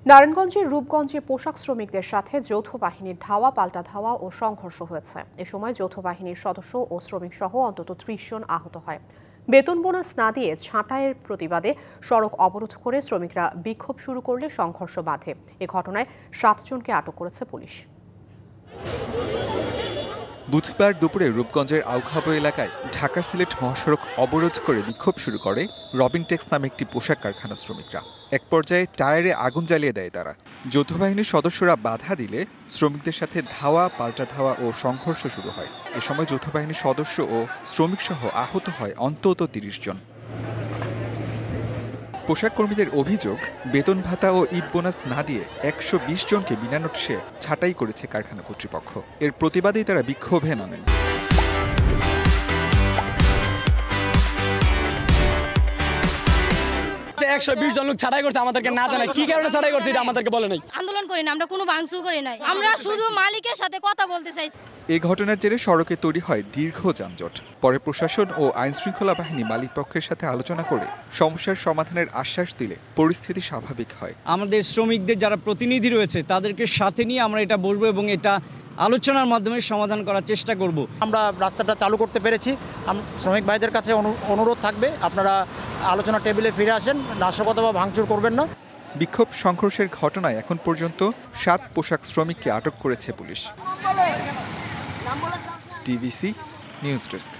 নারায়ণগঞ্জের রূপগঞ্জে পোশাক শ্রমিকদের সাথে যৌথ বাহিনীর ধাওয়া পাল্টা ধাওয়া ও সংঘর্ষ হয়েছে। এ সময় যৌথ বাহিনীর সদস্য ও শ্রমিক সহ অন্তত ৩০ জন আহত হয়। বেতন বোনাস না দিয়ে ছাঁটাইয়ের প্রতিবাদে সড়ক অবরোধ করে শ্রমিকরা বিক্ষোভ শুরু করলে সংঘর্ষ বাধে। এ ঘটনায় ৭ জনকে আটক করেছে পুলিশ। বুধবার দুপুরে রূপগঞ্জের আউখাব এলাকায় ঢাকা সিলেট মহাসড়ক অবরোধ করে বিক্ষোভ শুরু করে রবিনটেক্স নামে একটি পোশাক কারখানার শ্রমিকরা। এক পর্যায়ে টায়ারে আগুন জ্বালিয়ে দেয় তারা। যৌথ বাহিনীর সদস্যরা বাধা দিলে শ্রমিকদের সাথে ধাওয়া পাল্টা ধাওয়া ও সংঘর্ষ শুরু হয়। এ সময় যৌথ বাহিনীর সদস্য ও শ্রমিক সহ আহত হয় অন্তত ৩০ জন। পোশাক কর্মীদের অভিযোগ, বেতন ভাতা ও ঈদ বোনাস না দিয়ে ১২০ জনকে বিনা নোটিশে ছাঁটাই করেছে কারখানা কর্তৃপক্ষ। এর প্রতিবাদেই তারা বিক্ষোভে নামেন। ১২০ জন লোক ছাঁটাই করছে, আমাদেরকে না জানায় কি কারণে ছাঁটাই করছে এটা আমাদেরকে বলে নাই। আন্দোলন করি না, আমরা কোনো ভাঙচুর করি নাই, আমরা শুধু মালিকের সাথে কথা বলতে চাই। এই ঘটনার জেরে সড়কে তৈরি হয় দীর্ঘ যানজট। পরে প্রশাসন ও আইনশৃঙ্খলা বাহিনী মালিক পক্ষের সাথে আলোচনা করে সমস্যার সমাধানের আশ্বাস দিলে পরিস্থিতি স্বাভাবিক হয়। আমাদের শ্রমিকদের যারা প্রতিনিধি রয়েছে তাদেরকে সাথে নিয়ে আমরা এটা বসবো এবং এটা আলোচনার মাধ্যমে সমাধান করার চেষ্টা করব। আমরা রাস্তাটা চালু করতে পেরেছি। শ্রমিক ভাইদের কাছে অনুরোধ থাকবে, আপনারা আলোচনা টেবিলে ফিরে আসেন, নাশকতা বা ভাঙচুর করবেন না। বিক্ষোভ সংঘর্ষের ঘটনায় এখন পর্যন্ত ৭ পোশাক শ্রমিককে আটক করেছে পুলিশ। TVC news desk.